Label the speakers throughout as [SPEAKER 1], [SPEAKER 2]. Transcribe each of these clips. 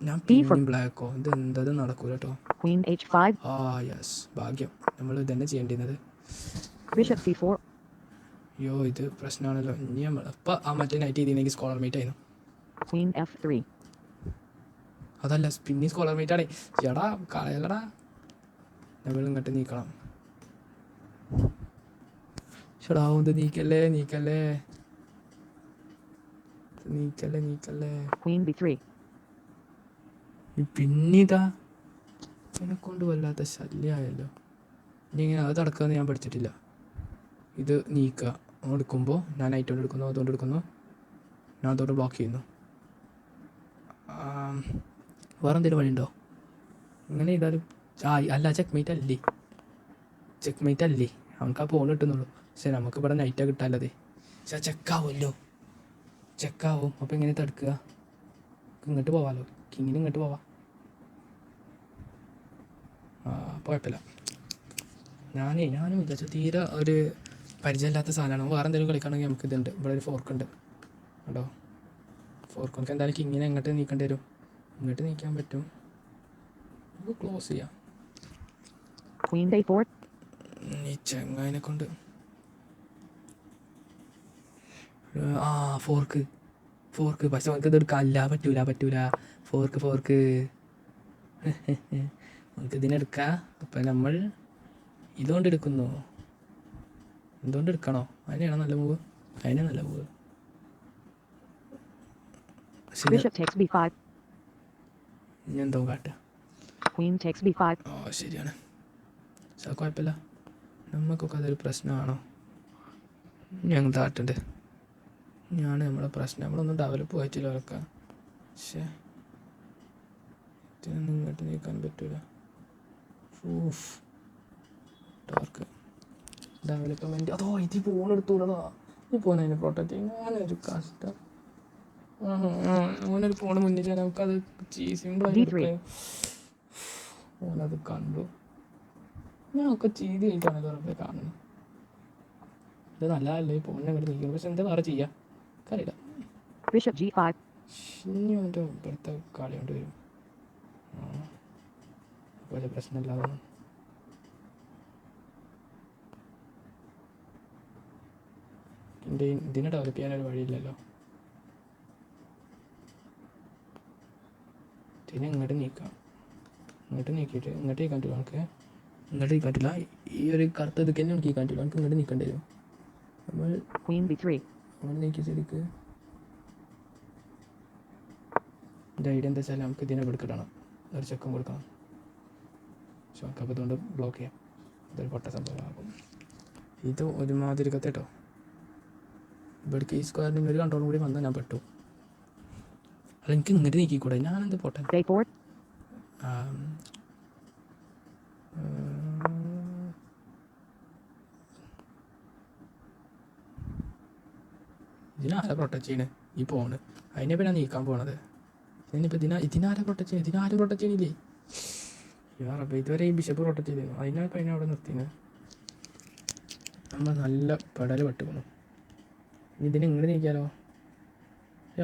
[SPEAKER 1] ഞാൻ
[SPEAKER 2] B for
[SPEAKER 1] പിന്നെയും ബ്ലാക്കോ ഇത് എന്തത് നടക്കൂല കേട്ടോ.
[SPEAKER 2] Queen H5.
[SPEAKER 1] ആ യെസ് ഭാഗ്യം നമ്മൾ ഇതന്നെ ചെയ്യേണ്ടിരുന്നത്.
[SPEAKER 2] Bishop C4.
[SPEAKER 1] അയ്യോ ഇത് പ്രശ്നമാണല്ലോ. ഇനി നമ്മൾ അപ്പം ആ മറ്റേ നൈറ്റ് ചെയ്തിരുന്നെങ്കിൽ സ്കോളർ മീറ്റ് ആയിരുന്നു.
[SPEAKER 2] Queen F3.
[SPEAKER 1] അതല്ല പിന്നെ സ്കോളർ മീറ്റ് ആണ്. ചേടാ കളയലടാ. നമ്മൾ ഇങ്ങോട്ട് നീക്കണം. ചേടാ ഇത് നീക്കല്ലേ നീക്കല്ലേ നീക്കല്ലേ നീക്കല്ലേ.
[SPEAKER 2] Queen B3.
[SPEAKER 1] പിന്നിതാ എന്നെക്കൊണ്ട് വല്ലാത്ത ശല്യമായല്ലോ. ഇനി ഇങ്ങനെ അത് നടക്കുകയെന്ന് ഞാൻ പഠിച്ചിട്ടില്ല. ഇത് നീക്കുക എടുക്കുമ്പോൾ ഞാൻ നൈറ്റോണ്ട് എടുക്കുന്നു, അതുകൊണ്ട് എടുക്കുന്നു, ഞാൻ അതുകൊണ്ട് ബ്ലോക്ക് ചെയ്യുന്നു. വേറെ എന്തെങ്കിലും വഴിയുണ്ടോ? ഇങ്ങനെ ചെയ്താലും അല്ല ചെക്ക് മേറ്റ് അല്ലേ അവൾക്ക് ആ ഫോൺ കിട്ടുന്നുള്ളൂ. പക്ഷേ നമുക്ക് ഇവിടെ നൈറ്റാണ് കിട്ടാല്ലതേ. പക്ഷേ ചെക്കാവുമല്ലോ, ചെക്കാവും. അപ്പോൾ ഇങ്ങനെ തടുക്കുക. ഇങ്ങോട്ട് പോവാമല്ലോ, കിങ്ങിന് ഇങ്ങോട്ട് പോവാം. കുഴപ്പമില്ല. ഞാനും വിചാരിച്ചു തീരെ ഒരു പരിചയമില്ലാത്ത സാധനമാണ്. വേറെ എന്തെങ്കിലും കളിക്കുകയാണെങ്കിൽ നമുക്ക് ഇതുണ്ട്, ഇവിടെ ഒരു ഫോർക്ക് ഉണ്ട് കേട്ടോ. ഫോർക്ക് നമുക്ക് എന്തായാലും കിങ്ങിനെ എങ്ങോട്ട് നീക്കേണ്ടി വരും. ഇങ്ങോട്ട് നീക്കാൻ പറ്റും. നമുക്ക് ക്ലോസ് ചെയ്യാം.
[SPEAKER 2] Queen A4.
[SPEAKER 1] ഈ ചെങ്ങായിനെ കൊണ്ട് ഫോർക്ക് പക്ഷെ നമുക്ക് ഇത് എടുക്കാം. പറ്റൂല ഫോർക്ക് നമുക്ക് ഇതിനെടുക്കാം. അപ്പം നമ്മൾ ഇതുകൊണ്ട് എടുക്കുന്നു. എന്തുകൊണ്ട് എടുക്കണോ? അതിനെയാണോ നല്ല മൂവ്? അതിനെ നല്ല മൂവ്.
[SPEAKER 2] Bishop takes B5.
[SPEAKER 1] ഇനി എന്തോ കാട്ടുക.
[SPEAKER 2] Queen takes B5.
[SPEAKER 1] ശരിയാണ്. പക്ഷെ കുഴപ്പമില്ല, നമുക്കൊക്കെ അതൊരു പ്രശ്നമാണോ? ഞങ്ങൾ താട്ടുണ്ട് ഞാണ് നമ്മളെ പ്രശ്നം. നമ്മളൊന്നും ഡെവലപ്പ് ആയിട്ടില്ല അവരൊക്കെ. പക്ഷേ ഇതിനൊന്നും ഇങ്ങോട്ട് നീക്കാൻ പറ്റൂല. ഡോർക്ക് ഡെവലപ്മെൻറ്റ് അതോ ഇത് ഫോൺ എടുത്തുകൂടാ. ഈ ഫോൺ അതിനെ പ്രൊട്ടക്റ്റ് ചെയ്യും. ഞാനൊരു കഷ്ടം. ഓനൊരു ഫോൺ മുന്നിൽ നമുക്കത് സിമ്പിളായിട്ട് ഓനത് കണ്ടു. ഞാനൊക്കെ ചെയ്ത് കഴിഞ്ഞിട്ടാണ് വെറുതെ കാണുന്നത്. ഇത് നല്ലതല്ലേ ഈ ഫോണിനെ അങ്ങോട്ട് നീക്കുന്നത്. പക്ഷെ എന്താ വേറെ ചെയ്യാം അറിയില്ല.
[SPEAKER 2] Bishop G5.
[SPEAKER 1] ഇനി അവൻ്റെ ഇപ്പോഴത്തെ കളി കൊണ്ട് വരും. വലിയ പ്രശ്നമില്ലാതെ ഇതിനെ ഡെവലപ്പ് ചെയ്യാനൊരു വഴിയില്ലല്ലോ. ഇതിനെ ഇങ്ങോട്ട് നീക്കാം. ഇങ്ങോട്ട് നീക്കിയിട്ട് ഇങ്ങോട്ട് നീക്കാൻ പറ്റില്ല. നമുക്ക് ഇങ്ങോട്ട് നീക്കാൻ പറ്റില്ല. ഈ ഒരു കറുത്ത ഇതൊക്കെ തന്നെ നീക്കാൻ പറ്റില്ല. നമുക്ക് ഇങ്ങോട്ട് നീക്കേണ്ടി വരും. നമ്മൾ
[SPEAKER 2] Queen B3.
[SPEAKER 1] നമ്മൾ നീക്കിയ ശരിക്ക് എൻ്റെ ഐഡിയ എന്താ വെച്ചാൽ നമുക്ക് ഇതിനെ എടുക്കണം, ഒരു ചെക്കും കൊടുക്കണം. പക്ഷെ നമുക്ക് അപ്പോൾ ഇതുകൊണ്ട് ബ്ലോക്ക് ചെയ്യാം. ഇതൊരു പൊട്ട സംഭവമാകും. ഇത് ഒരുമാതിരി കത്തേട്ടോ. ഇവിടേക്ക് ഈ സ്ക്വയറിന് ഒരു കൺട്രോളും കൂടി വന്നാൽ ഞാൻ പെട്ടു. അല്ല എനിക്ക് ഇങ്ങോട്ട് നീക്കിക്കൂടെ? ഞാനെന്ത് പോട്ടെ. ഇതിനാരെ പ്രൊട്ടക്റ്റ് ചെയ്യണേ? ഈ പോണ് അതിനെ പിന്നെ നീക്കാൻ പോണത്. ഇതിനിപ്പോൾ ഇതിനാരെ പ്രൊട്ടക്റ്റ് ചെയ്യണം? ഇതിനാരും പ്രൊട്ടക്റ്റ് ചെയ്യണില്ലേ? അപ്പോൾ ഇതുവരെ ഈ ബിഷപ്പ് പ്രൊട്ടക്റ്റ് ചെയ്തിരുന്നു. അതിനൊക്കെ അതിനെ അവിടെ നിർത്തിയത്. നമ്മൾ നല്ല പെടൽ പെട്ടുപോകണം. ഇതിനെ ഇങ്ങോട്ട് നീക്കിയാലോ?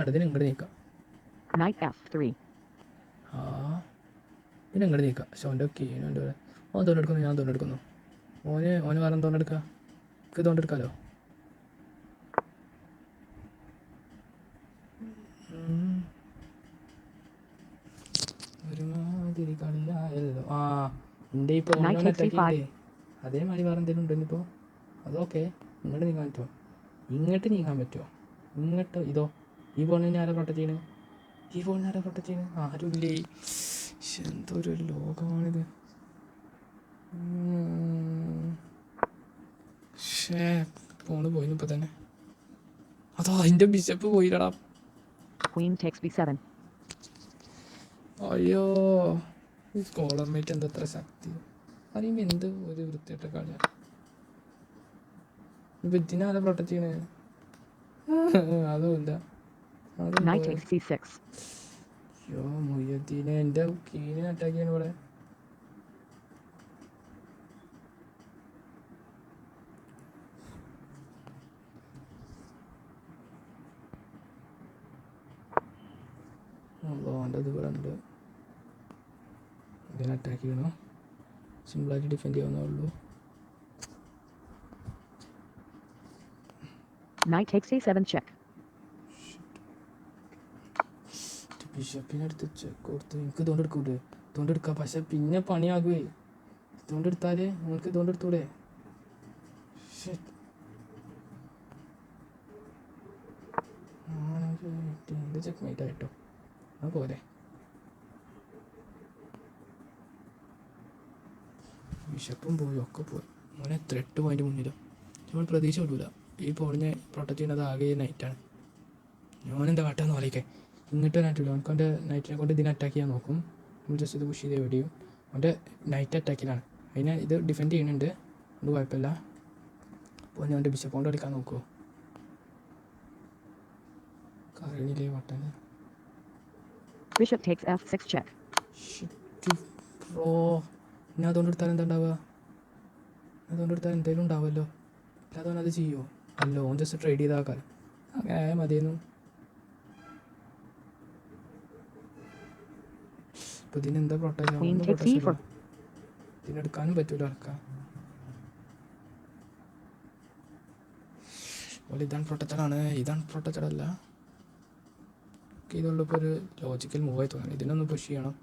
[SPEAKER 1] ഇതിനെ ഇങ്ങോട്ട് നീക്കാം. ഇതിനെ ഇങ്ങോട്ട് നീക്കാം. പക്ഷെ അവൻ്റെ കീനുണ്ട്. ഓൻ തോണ്ടെടുക്കുന്നു, ഞാൻ തോണ്ടെടുക്കുന്നു. ഓന് വേറെ തോണ്ടെടുക്കാം. എനിക്ക് തോണ്ടെടുക്കാമല്ലോ. ഒരുമാതിരി കളിയായല്ലോ. എൻ്റെ ഇപ്പോൾ അറ്റാക്കിണ്ട്. അതേമാതിരി വേറെ എന്തെങ്കിലും ഉണ്ടെന്നിപ്പോൾ അതൊക്കെ ഇങ്ങോട്ട് നീക്കാൻ പറ്റുമോ? ഇങ്ങോട്ട് നീക്കാൻ പറ്റുമോ? ഇങ്ങോട്ട് ഇതോ ഈ ഫോണിനെ ആരാ പ്രൊട്ടക്റ്റ് ചെയ്യണേ? ഈ ഫോണിനെ ആരാ പ്രൊട്ടക്റ്റ് ചെയ്യണേ? ആരുമില്ലേ. എന്തൊരു ലോകമാണിത്. ഫോണ് പോയിന് ഇപ്പം തന്നെ. അതോ അതിൻ്റെ ബിഷപ്പ് പോയില്ലടാ. അയ്യോ ഈ സ്കോളർ മേറ്റ് എന്തത്ര ശക്തി അറിയുമ്പോൾ എന്ത് ഒരു വൃത്തിയായിട്ട കളിയാണ്. ഇപ്പം ഇതിനാരെ പ്രൊട്ടക്റ്റ് ചെയ്യണേ? അതുമില്ല. അയ്യോ മുയ്യദ്ദീനെ എൻ്റെ കീനെ അറ്റാക്ക് ചെയ്യണ ഇവിടെ. ഇത് ഇവിടെ ഉണ്ട്. ഇതിനെ അറ്റാക്ക് ചെയ്യണം. സിമ്പിളായിട്ട് ഡിഫെൻഡ് ചെയ്യാവുന്നേ ഉള്ളൂ.
[SPEAKER 2] Knight takes a7 check.
[SPEAKER 1] ബിഷപ്പിനെ എടുത്ത് ചെക്ക് കൊടുത്ത് എനിക്ക് ഇതുകൊണ്ട് എടുക്കൂലേ? ഇതുകൊണ്ട് എടുക്കാം, പക്ഷെ പിന്നെ പണിയാകുവേ. ഇതുകൊണ്ട് എടുത്താൽ നിങ്ങൾക്ക് ഇതുകൊണ്ട് എടുത്തൂടെ? ഇത് ചെക്ക് മേറ്റ് ആയിട്ടോ, അത് പോലെ. ബിഷപ്പും പോയി, ഒക്കെ പോയി. മോനെ എത്ര 8 പോയിന്റ് മുന്നിലും. നമ്മൾ പ്രതീക്ഷ വിടൂല. ഈ പോളിനെ പ്രൊട്ടക്റ്റ് ചെയ്യുന്നത് ആകെ നൈറ്റാണ്. ഞാനെന്താ കാട്ടാന്ന് പറയൊക്കെ ഇങ്ങോട്ട് നൈറ്റില്ല. അവനക്ക് അവൻ്റെ നൈറ്റിനെ കൊണ്ട് ഇതിനെ അറ്റാക്ക് ചെയ്യാൻ നോക്കും. നമ്മൾ ജസ്റ്റ് ഇത് പുഷ് ചെയ്ത് വെടിയും. അവൻ്റെ നൈറ്റ് അറ്റാക്കിലാണ്. അതിനെ ഇത് ഡിഫെൻഡ് ചെയ്യുന്നുണ്ട്, അത് കുഴപ്പമില്ല. അപ്പോൾ ഞാൻ എൻ്റെ ബിഷപ്പ് കൊണ്ട് കളിക്കാൻ നോക്കുമോ? കറിയില്ലേ വട്ടന്.
[SPEAKER 2] Bishop takes f6 check.
[SPEAKER 1] Bro, ഞാൻ അതുകൊണ്ട് എടുത്താൽ എന്താ ഉണ്ടാവുക? അതുകൊണ്ട് എടുത്താൽ എന്തെങ്കിലും ഉണ്ടാവുമല്ലോ. അല്ലാതെ അവൻ അത് ചെയ്യുമോ? അല്ലോ, ഓൻ ജസ്റ്റ് ട്രേഡ് ചെയ്താൽ അങ്ങനെ മതിയെന്നു. അപ്പോൾ ഇതിനെന്താ
[SPEAKER 2] Queen takes
[SPEAKER 1] പ്രൊട്ടക്ഷൻ?
[SPEAKER 2] e4.
[SPEAKER 1] ഇതിനെടുക്കാനും പറ്റൂല ഇറക്കാം. അതുപോലെ ഇതാണ് പ്രൊട്ടക്റ്റഡാണ്, ഇതാണ് പ്രൊട്ടക്റ്റഡ് അല്ല. ഇതുള്ളപ്പോൾ ഒരു ലോജിക്കൽ മൂവായി തോന്നുന്നു. ഇതിനൊന്ന് പുഷ് ചെയ്യണം,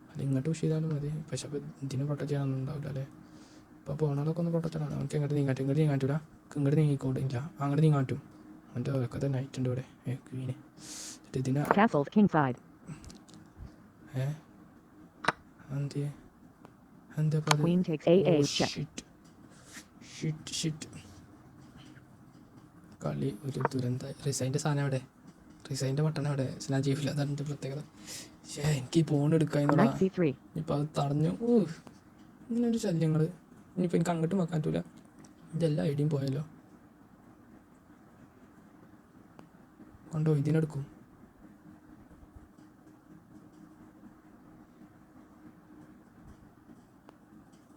[SPEAKER 1] അല്ലെങ്കിൽ ഇങ്ങോട്ട് പുഷ് ചെയ്താലും മതി. പക്ഷെ അപ്പോൾ ഇതിനെ പ്രൊട്ടക്റ്റ് ചെയ്യാനൊന്നും ഉണ്ടാവില്ല അല്ലേ? അപ്പോൾ പോണാലൊക്കെ ഒന്ന് പ്രൊട്ടക്റ്റഡാണ്. അവർക്ക് ഇങ്ങോട്ട് നീങ്ങാൻ പറ്റില്ല. ഇങ്ങോട്ട് നീങ്ങിക്കോണ്ടില്ല, അങ്ങോട്ട് നീങ്ങാൻ പറ്റും. അവൻ്റെ ഒക്കെ നൈറ്റ് ഉണ്ട് ഇവിടെ. ക്വീന് ഇതിനെ
[SPEAKER 2] Castles kingside. Queen takes a8 check.
[SPEAKER 1] കളി ഒരു ദുരന്ത. റിസൈൻ്റെ സാധനം അവിടെ, റിസൈൻ്റെ ബട്ടൺ അവിടെ. ഞാൻ ചെയ്യില്ല, അതാണ് എൻ്റെ പ്രത്യേകത. പക്ഷേ എനിക്ക് ഈ ഫോൺ എടുക്കാനുള്ള
[SPEAKER 2] Knight c3.
[SPEAKER 1] ഇപ്പം അത് തടഞ്ഞു. ഇങ്ങനൊരു ശല്യങ്ങൾ. ഇനിയിപ്പോൾ എനിക്ക് അങ്ങോട്ടും വെക്കാൻ പറ്റില്ല. ഇതെല്ലാം ഐഡിയും പോയല്ലോ. കണ്ടോ, ഇതിനെടുക്കും.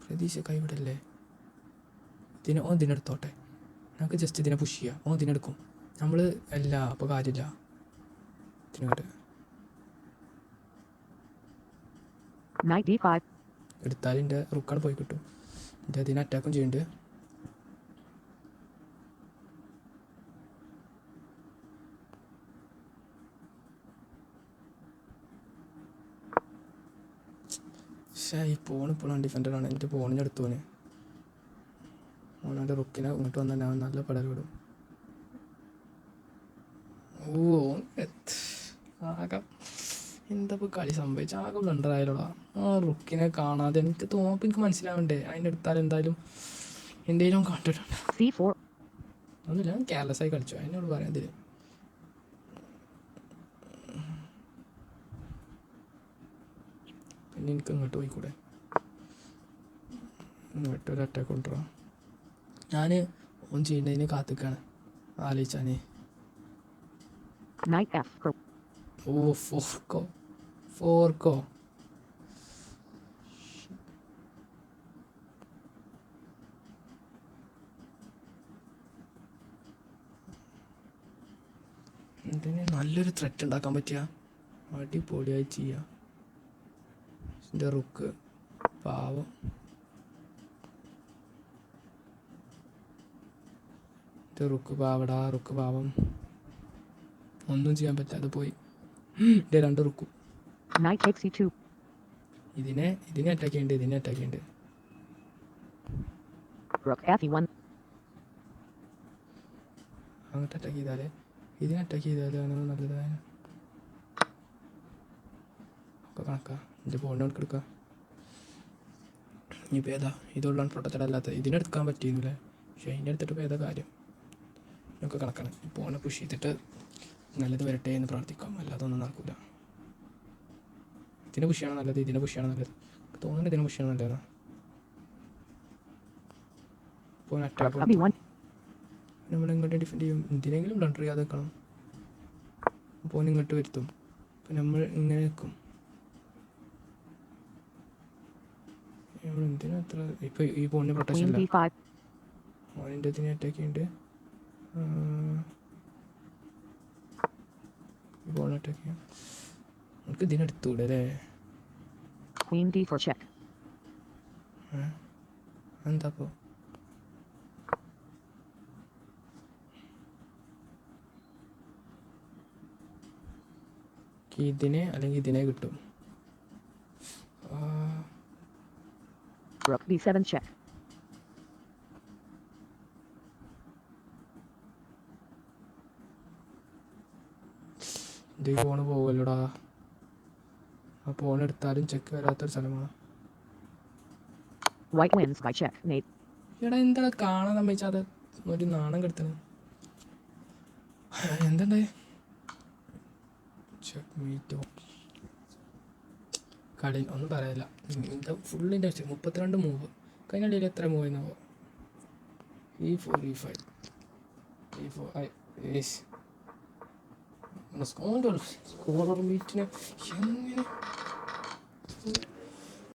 [SPEAKER 1] പ്രതീക്ഷ കൈവിടല്ലേ. ഇതിനെടുത്തോട്ടെ, നമുക്ക് ജസ്റ്റ് ഇതിനെ പുഷ് ചെയ്യാം. ഇതിനെടുക്കും നമ്മൾ. അല്ല, അപ്പോൾ കാര്യമില്ല. ഇതിനോട്ട്
[SPEAKER 2] Knight d5.
[SPEAKER 1] എടുത്താൽ എൻ്റെ റുക്കാണ് പോയി കിട്ടും. എൻ്റെ അതിനെ അറ്റാക്കും ചെയ്യുന്നുണ്ട്. പക്ഷേ ഈ ഫോൺ ഇപ്പോഴും ഡിഫൻഡറാണ്. എൻ്റെ ഫോണിൻ്റെ അടുത്തോന് ഓനവൻ്റെ റുക്കിനെ ഇങ്ങോട്ട് വന്നാൽ അവൻ നല്ല പടൽ വിടും. ആകെ എന്താ ഇപ്പോൾ കളി സംഭവിച്ച ആകെ ബ്ലണ്ടറായാലോടാ. റുക്കിനെ കാണാതെ എനിക്ക് തോന്നുമ്പോൾ എനിക്ക് മനസ്സിലാവണ്ടേ. അതിൻ്റെ അടുത്താൽ എന്തായാലും എന്തെങ്കിലും കണ്ടിട്ടുണ്ട്.
[SPEAKER 2] c4.
[SPEAKER 1] ഒന്നുമില്ല, ഞാൻ കെയർലെസ് ആയി കളിച്ചു. അതിനോട് പറയാം. ഇതിൽ പിന്നെ എനിക്ക് ഇങ്ങോട്ട് പോയിക്കൂടെ? ഇങ്ങോട്ടൊരു അറ്റാക്ക് കൊണ്ടുവരാം. ഞാൻ ഓൺ ചെയ്യേണ്ടതിന് കാത്തിക്കാണ് ആലോചിച്ചാനേ.
[SPEAKER 2] Knight f4.
[SPEAKER 1] ഫോർക്കോ ഇതിന് നല്ലൊരു ത്രെറ്റ് ഉണ്ടാക്കാൻ പറ്റിയ അടിപൊളിയായി ചെയ്യാം. എൻ്റെ റുക്ക് പാവം. എൻ്റെ റുക്ക് പാവം. ഒന്നും ചെയ്യാൻ പറ്റാതെ പോയി. എൻ്റെ 2 റുക്കും.
[SPEAKER 2] Knight takes c2.
[SPEAKER 1] ഇതിനെ അറ്റാക്ക് ചെയ്യേണ്ടത്.
[SPEAKER 2] Rook fe1.
[SPEAKER 1] അങ്ങോട്ട് അറ്റാക്ക് ചെയ്താലേ അങ്ങനെ നല്ലതായ ഒക്കെ കണക്കാം. എൻ്റെ ഫോണിനെ എടുക്കാം. ഇനിയിപ്പോൾ ഏതാ ഇതുള്ളതാണ് പ്രൊട്ടക്റ്റഡ് അല്ലാത്തത്. ഇതിനെടുക്കാൻ പറ്റിയിരുന്നില്ലേ? പക്ഷേ അതിൻ്റെ അടുത്തിട്ട് ഇപ്പോൾ ഏതാ കാര്യം? ഒക്കെ കണക്കാണ്. ഫോണിനെ പുഷ് ചെയ്തിട്ട് നല്ലത് വരട്ടെ എന്ന് പ്രാർത്ഥിക്കാം, അല്ലാതെ ഒന്നും നടക്കില്ല. ഇതിനെ പുഷ് ചെയ്യണം നല്ലത്, തോന്നുന്നുണ്ട് ഇതിനെ പുഷ് ചെയ്യണം നല്ലതാണ്. അപ്പോൾ അറ്റാക്ക് നമ്മളിങ്ങോട്ട് ഡിഫെൻഡ് ചെയ്യും. എന്തിനെങ്കിലും ബ്ലണ്ടർ ചെയ്യാതെ വെക്കണം. അപ്പോൾ ഇങ്ങോട്ട് വരുത്തും. അപ്പം നമ്മൾ ഇങ്ങനെ നിൽക്കും. എന്തിനാ അത്ര ഇപ്പോൾ ഈ ഫോണിന് പ്രൊട്ടക്ഷൻ
[SPEAKER 2] Queen
[SPEAKER 1] ഇല്ല.
[SPEAKER 2] d5.
[SPEAKER 1] ഓനിൻ്റെ ഇതിനെ അറ്റാക്ക് ചെയ്യുന്നുണ്ട്. ഈ ഫോണിനെ അറ്റാക്ക് ചെയ്യാം. നമുക്ക് ഇതിനെടുത്തൂടെ അല്ലേ?
[SPEAKER 2] Queen D4 check.
[SPEAKER 1] എന്താ അപ്പോൾ ഇതിനെ അല്ലെങ്കിൽ ഇതിനെ കിട്ടും.
[SPEAKER 2] Rook B7 check.
[SPEAKER 1] ഇത് ഫോണ് പോവല്ലോടാ. ആ ഫോൺ എടുത്താലും ചെക്ക് വരാത്തൊരു സ്ഥലമാണ്.
[SPEAKER 2] White wins by check. Mate.
[SPEAKER 1] എടാ എന്താ കാണാൻ സമ്മതിച്ചാൽ ഒരു നാണം കെടുത്തണം. എന്തുണ്ടായി ചെക്ക് മീറ്റോ കളി ഒന്നും പറയാനില്ല. എന്താ ഫുള്ളിൻ്റെ വെച്ച് 32 മൂവ്. കഴിഞ്ഞ കളിയിൽ എത്ര മൂവ് ചെയ്യുന്നാവോ? E4 E5 E4 ഏസ് സ്കോർ മീറ്റിന് എങ്ങനെ